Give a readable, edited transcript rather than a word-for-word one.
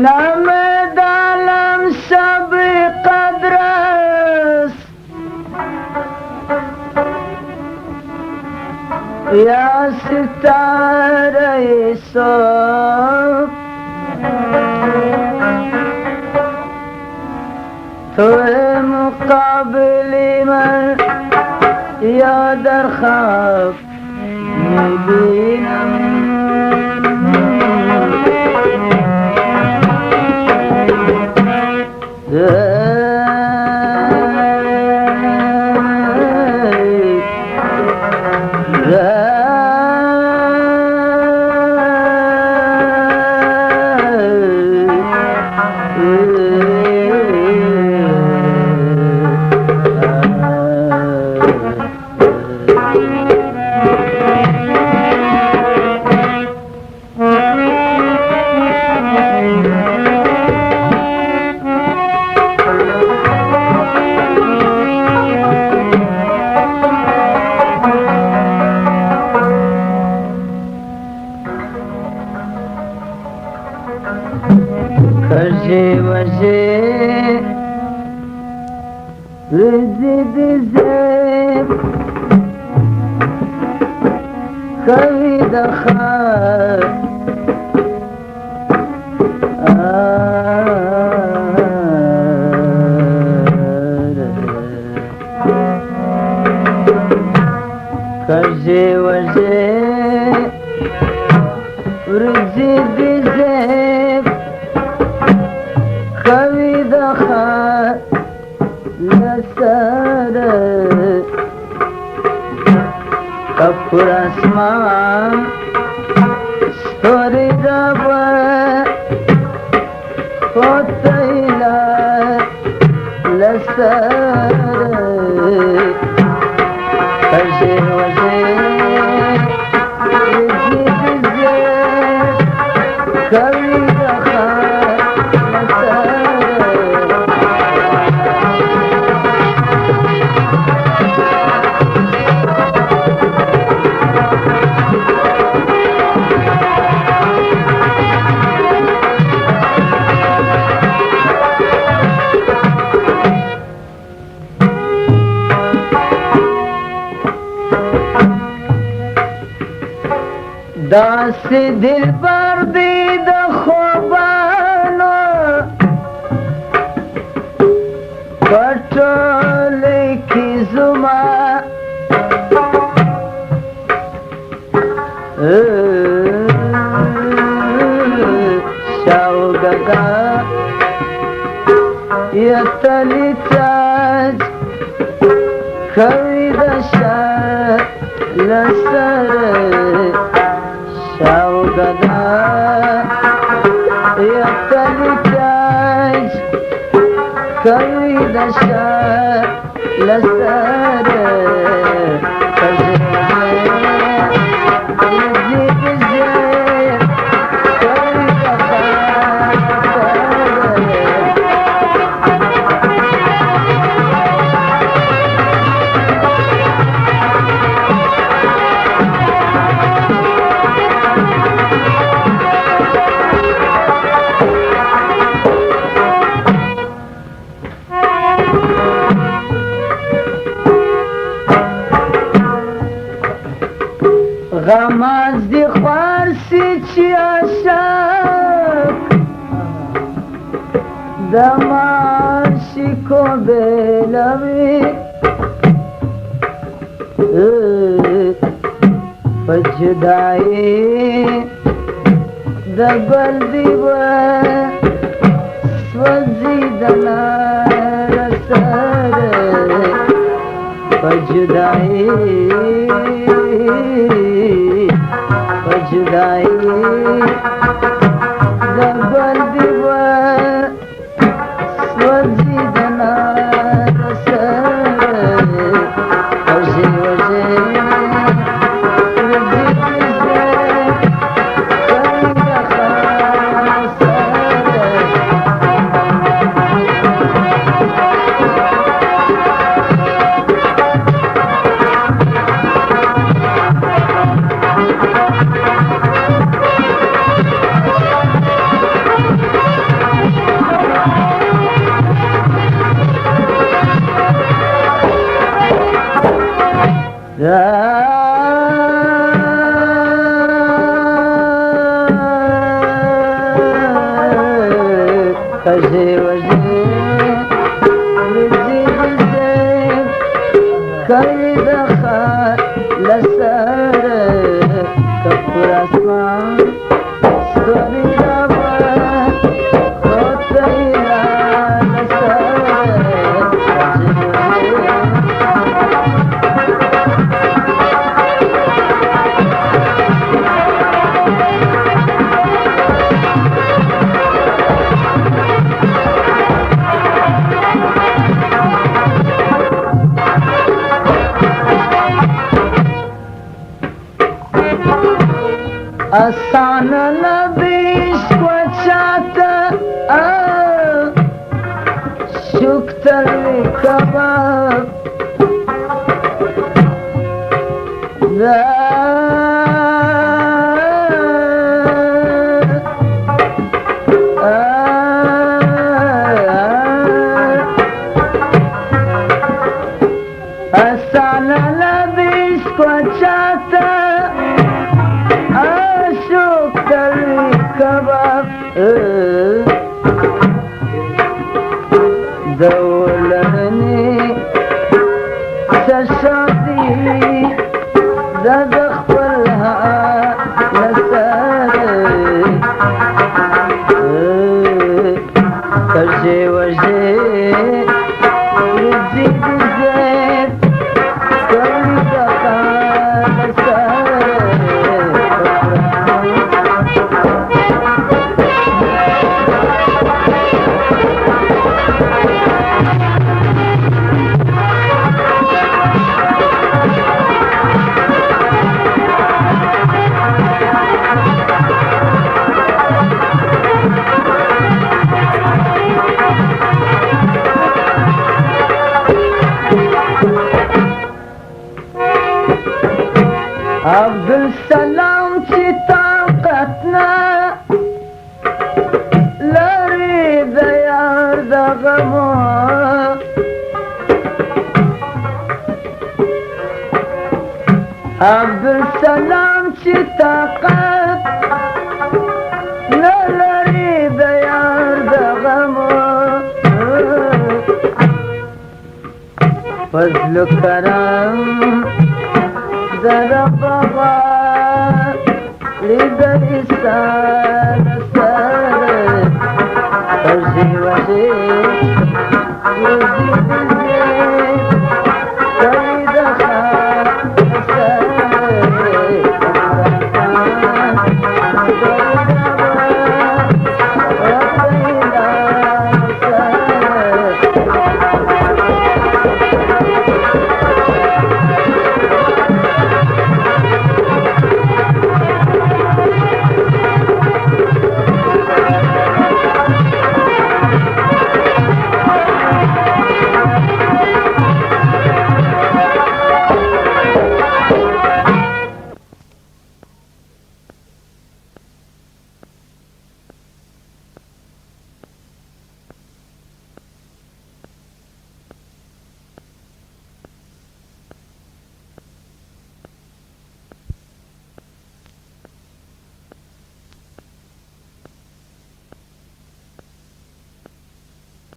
نام دالم شب قدر است یا ستاره صبح تو مقابل من یا در خواب میبینم Kaje vaje Rizid zeb Kavi dakha Kaje vaje Rizid zeb Kavi dakha Lasara Kapur asman Story raba Hotaila Lasara Kaje vaje Rizid zeb Kavi dakha داس دل بردی د خوبانو پټول کی زما شاوګه یتلی تاج کوي د شاه لسره Şavgada yaktali taş Kaydaşa lasare Kazine Yüzü bize Kaydaşa غماز دی خوارسی چی عشق دماشی کو بلوی فجدائی دبل دیوه سوزی دنار سر فجدائی فجدائی دبل دیوه سوزی دنار سر وجه وجه وجه وجه لزي كيد لسر كفر اسمان ستوري دابا خطيرا لسر Asana nabish kwachata shuktar kabab da asana nabish kwachata كباب دولني تشادي ذا دخلها نساري كرجي وجي يزيد الزيت كل دقا نساري عبد السلام في طاقتنا لا ريد يارد غمو عبد السلام في طاقت لا ريد يارد غمو فضل كرم دربها لدرسان سر فرجي وجه